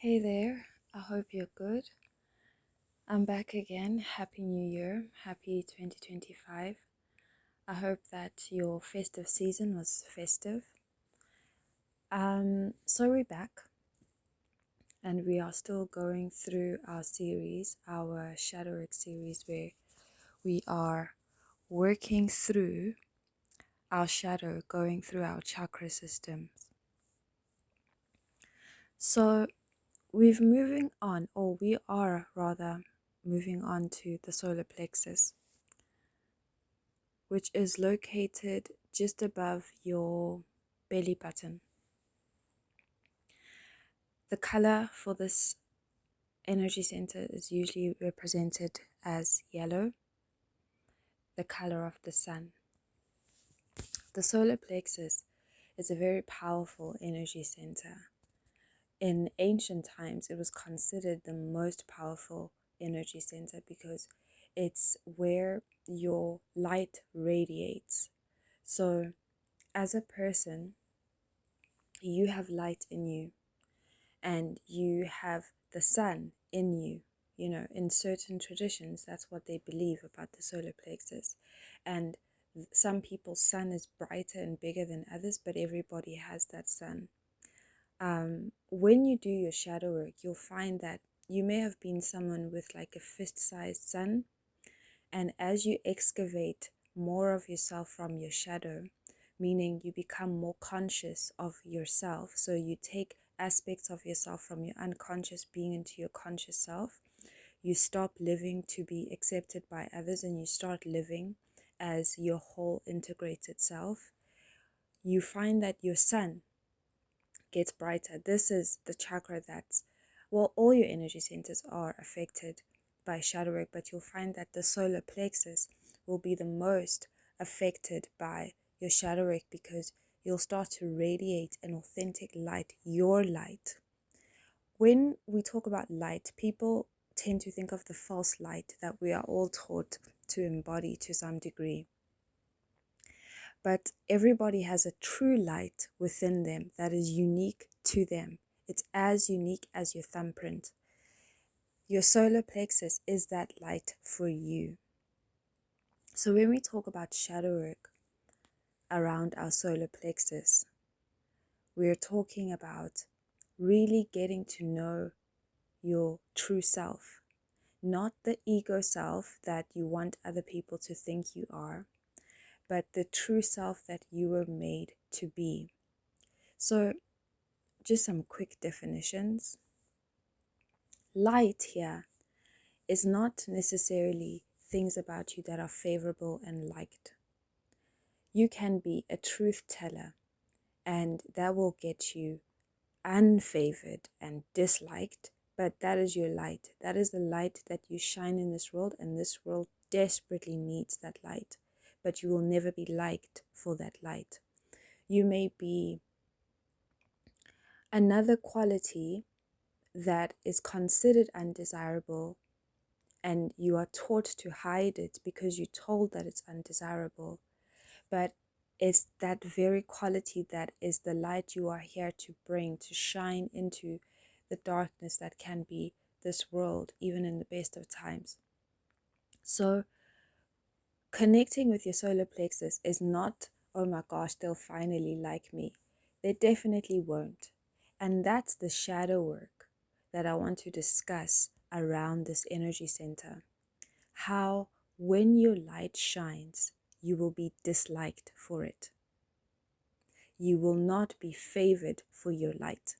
Hey there, I hope you're good. I'm back again. Happy New Year. Happy 2025. I hope that your festive season was festive. So we're back and we are still going through our series, our Shadow Work series, where we are working through our shadow, going through our chakra systems. So we are rather moving on to the solar plexus, which is located just above your belly button. The color for this energy center is usually represented as yellow, the color of the sun. The solar plexus is a very powerful energy center. In ancient times, it was considered the most powerful energy center because it's where your light radiates. So, as a person, you have light in you and you have the sun in you. You know, in certain traditions, that's what they believe about the solar plexus. And some people's sun is brighter and bigger than others, but everybody has that sun. When you do your shadow work, you'll find that you may have been someone with like a fist-sized sun, and as you excavate more of yourself from your shadow, meaning you become more conscious of yourself, so you take aspects of yourself from your unconscious being into your conscious self, you stop living to be accepted by others and you start living as your whole integrated self, you find that your sun gets brighter. This is the chakra that's, well, all your energy centers are affected by shadow work, but you'll find that the solar plexus will be the most affected by your shadow work because you'll start to radiate an authentic light, your light. When we talk about light, people tend to think of the false light that we are all taught to embody to some degree. But everybody has a true light within them that is unique to them. It's as unique as your thumbprint. Your solar plexus is that light for you. So when we talk about shadow work around our solar plexus, we're talking about really getting to know your true self, not the ego self that you want other people to think you are, but the true self that you were made to be. So just some quick definitions. Light here is not necessarily things about you that are favorable and liked. You can be a truth teller and that will get you unfavored and disliked, but that is your light. That is the light that you shine in this world, and this world desperately needs that light, but you will never be liked for that light. You may be another quality that is considered undesirable and you are taught to hide it because you're told that it's undesirable, but it's that very quality that is the light you are here to bring, to shine into the darkness that can be this world, even in the best of times. So connecting with your solar plexus is not, oh my gosh, they'll finally like me. They definitely won't. And that's the shadow work that I want to discuss around this energy center. How when your light shines, you will be disliked for it. You will not be favored for your light.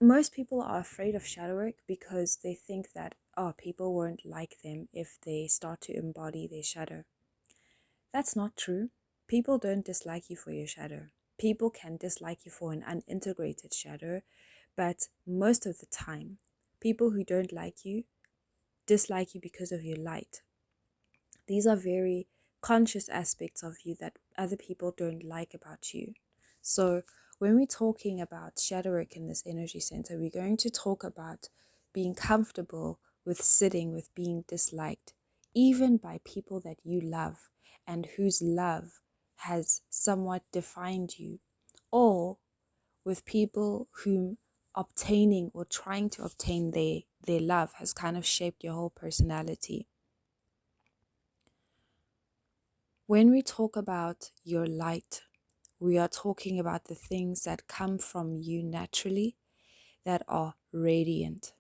Most people are afraid of shadow work because they think that, people won't like them if they start to embody their shadow. That's not true. People don't dislike you for your shadow. People can dislike you for an unintegrated shadow, but most of the time, people who don't like you dislike you because of your light. These are very conscious aspects of you that other people don't like about you. So when we're talking about shadow work in this energy center, we're going to talk about being comfortable with sitting with being disliked, even by people that you love and whose love has somewhat defined you, or with people whom obtaining or trying to obtain their love has kind of shaped your whole personality. When we talk about your light, we are talking about the things that come from you naturally that are radiant.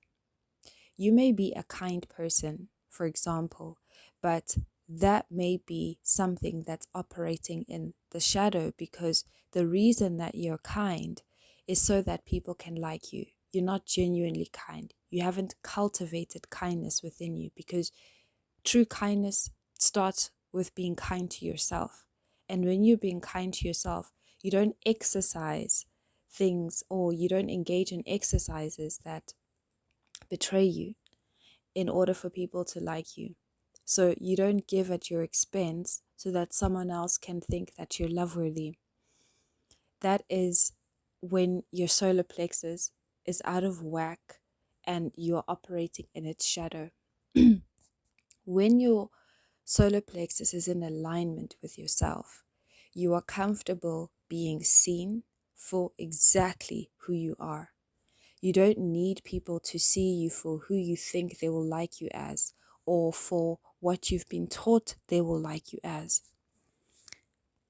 You may be a kind person, for example, but that may be something that's operating in the shadow, because the reason that you're kind is so that people can like you. You're not genuinely kind. You haven't cultivated kindness within you, because true kindness starts with being kind to yourself. And when you're being kind to yourself, you don't exercise things, or you don't engage in exercises that betray you in order for people to like you. So you don't give at your expense so that someone else can think that you're loveworthy. That is when your solar plexus is out of whack and you're operating in its shadow. When your solar plexus is in alignment with yourself, you are comfortable being seen for exactly who you are. You don't need people to see you for who you think they will like you as, or for what you've been taught they will like you as.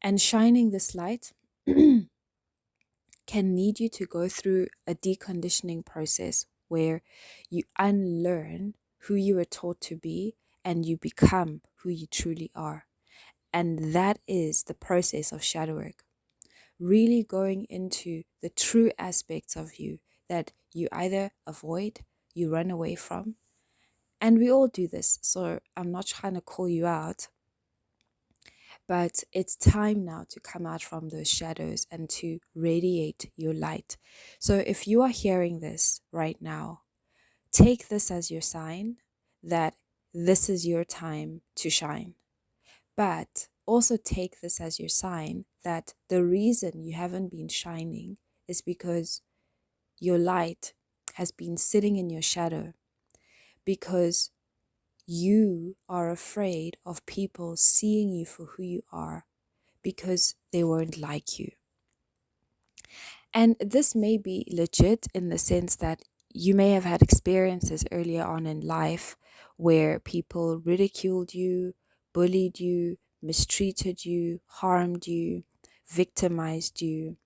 And shining this light can need you to go through a deconditioning process where you unlearn who you were taught to be and you become who you truly are. And that is the process of shadow work. Really going into the true aspects of you that you either avoid, you run away from. And we all do this, so I'm not trying to call you out. But it's time now to come out from those shadows and to radiate your light. So if you are hearing this right now, take this as your sign that this is your time to shine. But also take this as your sign that the reason you haven't been shining is because your light has been sitting in your shadow, because you are afraid of people seeing you for who you are, because they won't like you. And this may be legit in the sense that you may have had experiences earlier on in life where people ridiculed you, bullied you, mistreated you, harmed you, victimized you,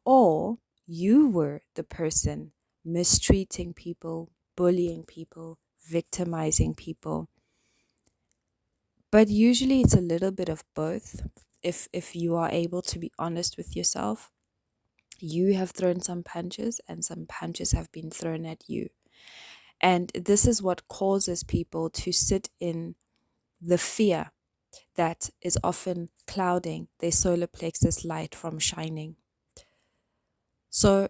or you were the person mistreating people, bullying people, victimizing people. But usually it's a little bit of both. If you are able to be honest with yourself, you have thrown some punches and some punches have been thrown at you. And this is what causes people to sit in the fear that is often clouding their solar plexus light from shining. So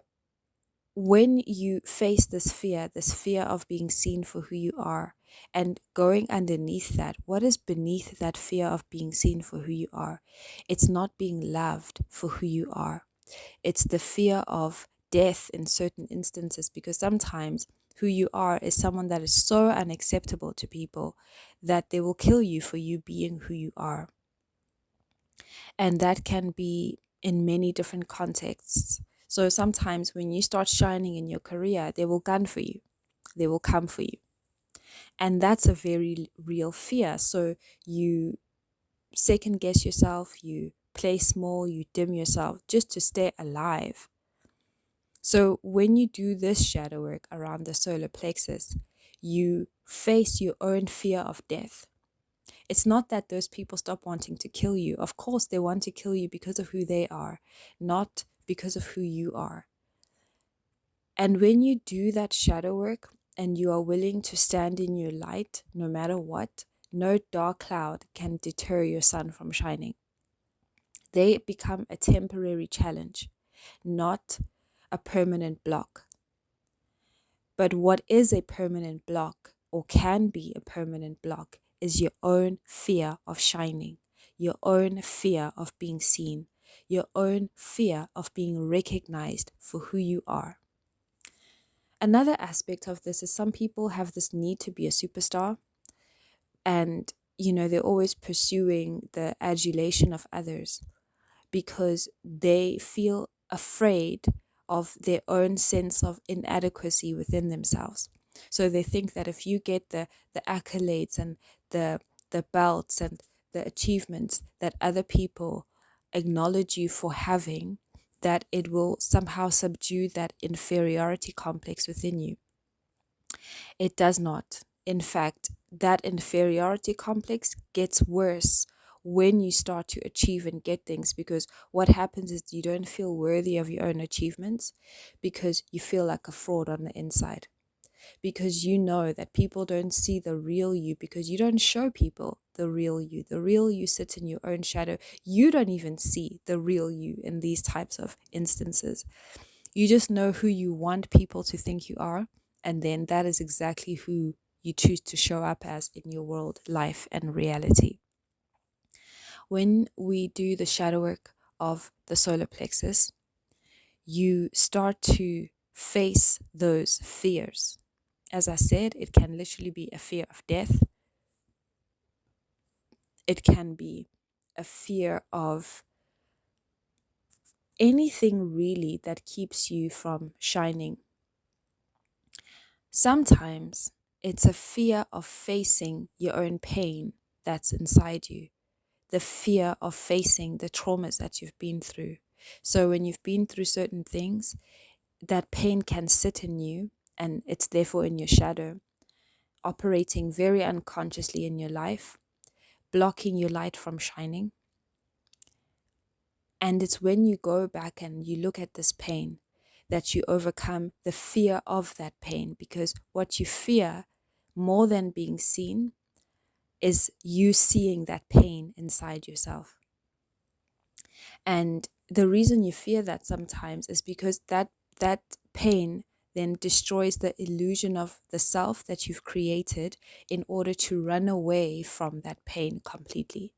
when you face this fear of being seen for who you are, and going underneath that, what is beneath that fear of being seen for who you are? It's not being loved for who you are. It's the fear of death in certain instances, because sometimes who you are is someone that is so unacceptable to people that they will kill you for you being who you are. And that can be in many different contexts. So sometimes when you start shining in your career, they will gun for you. They will come for you. And that's a very real fear. So you second guess yourself, you play small, you dim yourself just to stay alive. So when you do this shadow work around the solar plexus, you face your own fear of death. It's not that those people stop wanting to kill you. Of course, they want to kill you because of who they are, not because of who you are. And when you do that shadow work and you are willing to stand in your light, no matter what, no dark cloud can deter your sun from shining. They become a temporary challenge, not a permanent block. But what is a permanent block, or can be a permanent block, is your own fear of shining, your own fear of being seen, your own fear of being recognized for who you are. Another aspect of this is some people have this need to be a superstar, and they're always pursuing the adulation of others because they feel afraid of their own sense of inadequacy within themselves. So they think that if you get the accolades and the belts and the achievements that other people acknowledge you for having, that it will somehow subdue that inferiority complex within you. It does not. In fact, that inferiority complex gets worse when you start to achieve and get things, because what happens is you don't feel worthy of your own achievements because you feel like a fraud on the inside. Because you know that people don't see the real you, because you don't show people the real you. The real you sits in your own shadow. You don't even see the real you in these types of instances. You just know who you want people to think you are, and then that is exactly who you choose to show up as in your world, life, and reality. When we do the shadow work of the solar plexus, you start to face those fears. As I said, it can literally be a fear of death. It can be a fear of anything really that keeps you from shining. Sometimes it's a fear of facing your own pain that's inside you, the fear of facing the traumas that you've been through. So when you've been through certain things, that pain can sit in you, and it's therefore in your shadow, operating very unconsciously in your life, blocking your light from shining. And it's when you go back and you look at this pain that you overcome the fear of that pain, because what you fear more than being seen is you seeing that pain inside yourself. And the reason you fear that sometimes is because that pain then destroys the illusion of the self that you've created in order to run away from that pain completely.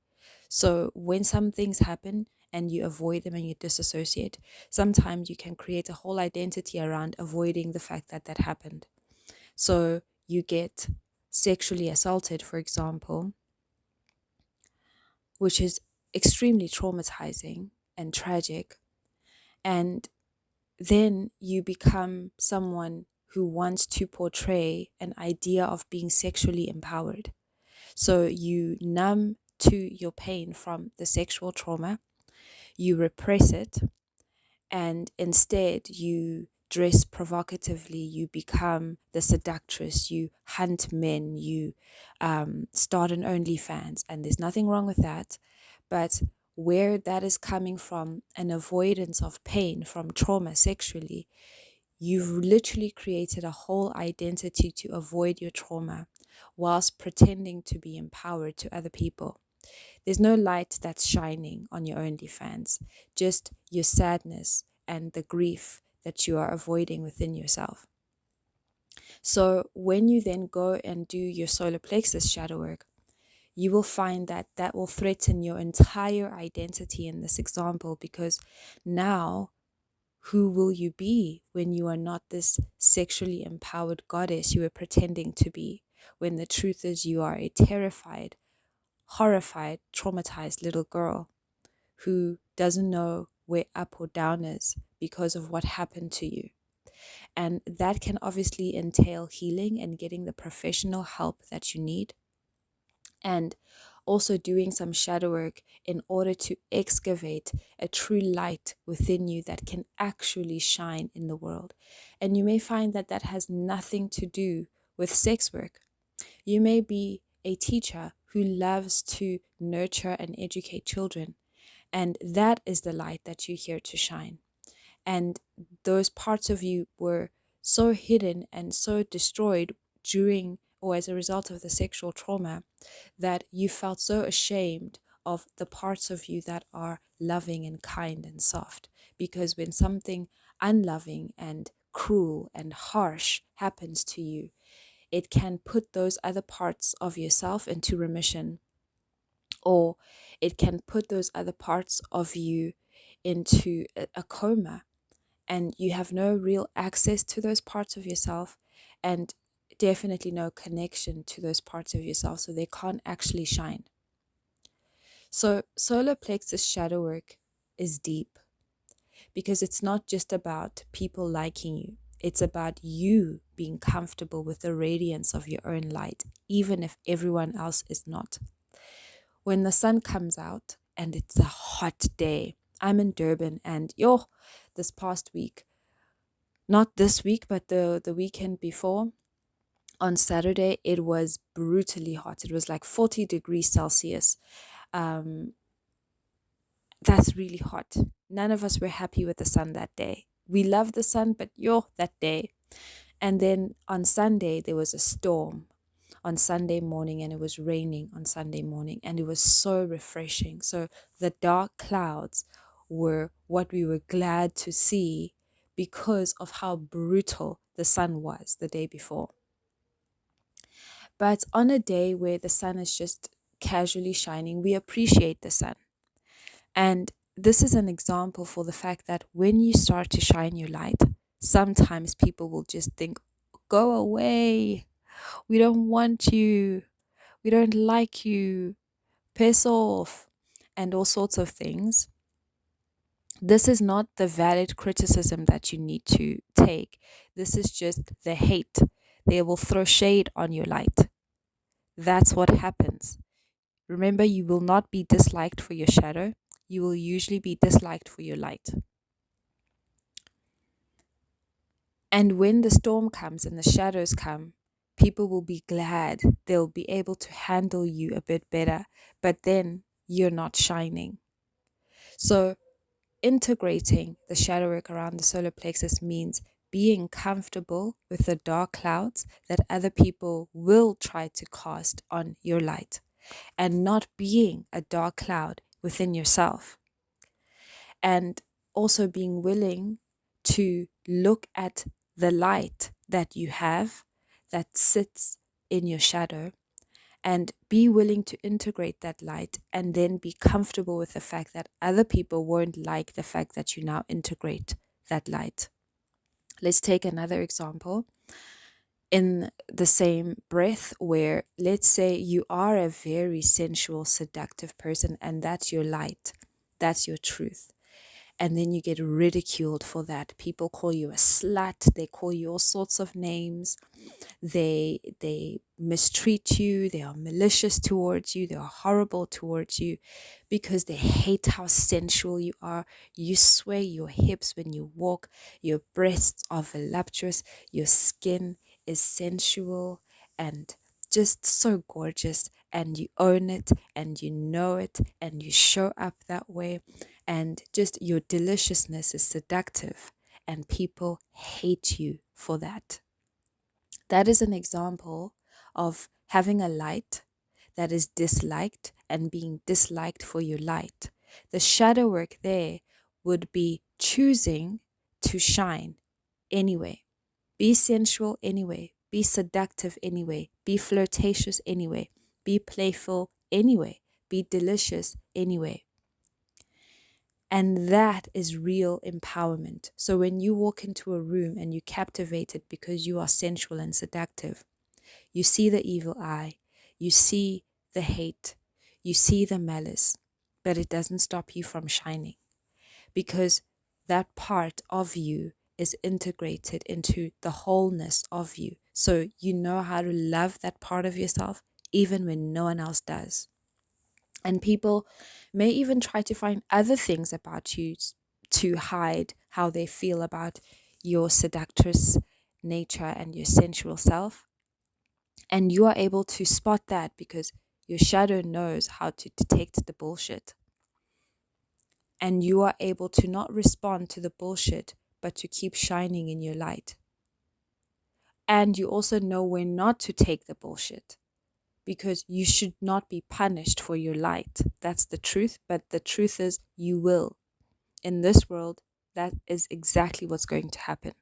So when some things happen and you avoid them and you disassociate, sometimes you can create a whole identity around avoiding the fact that that happened. So you get sexually assaulted, for example, which is extremely traumatizing and tragic. And then you become someone who wants to portray an idea of being sexually empowered. So you numb to your pain from the sexual trauma, you repress it, and instead you dress provocatively, you become the seductress, you hunt men, you start an OnlyFans, and there's nothing wrong with that. But where that is coming from, an avoidance of pain from trauma sexually, you've literally created a whole identity to avoid your trauma whilst pretending to be empowered to other people. There's no light that's shining on your OnlyFans, just your sadness and the grief that you are avoiding within yourself. So when you then go and do your solar plexus shadow work, you will find that that will threaten your entire identity in this example, because now who will you be when you are not this sexually empowered goddess you were pretending to be, when the truth is you are a terrified, horrified, traumatized little girl who doesn't know where up or down is because of what happened to you. And that can obviously entail healing and getting the professional help that you need, and also doing some shadow work in order to excavate a true light within you that can actually shine in the world. And you may find that that has nothing to do with sex work. You may be a teacher who loves to nurture and educate children, and that is the light that you're here to shine. And those parts of you were so hidden and so destroyed during or as a result of the sexual trauma that you felt so ashamed of the parts of you that are loving and kind and soft. Because when something unloving and cruel and harsh happens to you, it can put those other parts of yourself into remission, or it can put those other parts of you into a coma, and you have no real access to those parts of yourself, and definitely no connection to those parts of yourself, so they can't actually shine. So solar plexus shadow work is deep, because it's not just about people liking you. It's about you being comfortable with the radiance of your own light, even if everyone else is not. When the sun comes out and it's a hot day, I'm in Durban, and this past week, not this week, but the weekend before, on Saturday, it was brutally hot. It was like 40 degrees Celsius. Um, that's really hot. None of us were happy with the sun that day. We love the sun, but that day. And then on Sunday, there was a storm on Sunday morning, and it was raining on Sunday morning, and it was so refreshing. So the dark clouds were what we were glad to see because of how brutal the sun was the day before. But on a day where the sun is just casually shining, we appreciate the sun. And this is an example for the fact that when you start to shine your light, sometimes people will just think, go away. We don't want you. We don't like you. Piss off. And all sorts of things. This is not the valid criticism that you need to take. This is just the hate. They will throw shade on your light. That's what happens. Remember, you will not be disliked for your shadow. You will usually be disliked for your light. And when the storm comes and the shadows come, people will be glad. They'll be able to handle you a bit better. But then you're not shining. So integrating the shadow work around the solar plexus means being comfortable with the dark clouds that other people will try to cast on your light, and not being a dark cloud within yourself. And also being willing to look at the light that you have that sits in your shadow, and be willing to integrate that light, and then be comfortable with the fact that other people won't like the fact that you now integrate that light. Let's take another example in the same breath, where let's say you are a very sensual, seductive person, and that's your light, that's your truth. And then you get ridiculed for that. People call you a slut. They call you all sorts of names. They mistreat you. They are malicious towards you. They are horrible towards you because they hate how sensual you are. You sway your hips when you walk. Your breasts are voluptuous. Your skin is sensual and just so gorgeous, and you own it and you know it and you show up that way, and just your deliciousness is seductive, and people hate you for that. That is an example of having a light that is disliked and being disliked for your light. The shadow work there would be choosing to shine anyway. Be sensual anyway. Be seductive anyway. Be flirtatious anyway. Be playful anyway. Be delicious anyway. And that is real empowerment. So when you walk into a room and you're captivated because you are sensual and seductive, you see the evil eye, you see the hate, you see the malice, but it doesn't stop you from shining, because that part of you is integrated into the wholeness of you. So you know how to love that part of yourself even when no one else does. And people may even try to find other things about you to hide how they feel about your seductress nature and your sensual self. And you are able to spot that because your shadow knows how to detect the bullshit. And you are able to not respond to the bullshit, but to keep shining in your light. And you also know when not to take the bullshit, because you should not be punished for your light. That's the truth, but the truth is you will. In this world, that is exactly what's going to happen.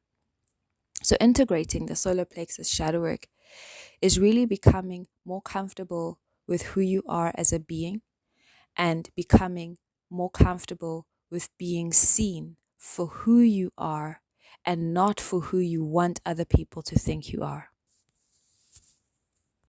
So integrating the solar plexus shadow work is really becoming more comfortable with who you are as a being, and becoming more comfortable with being seen for who you are and not for who you want other people to think you are.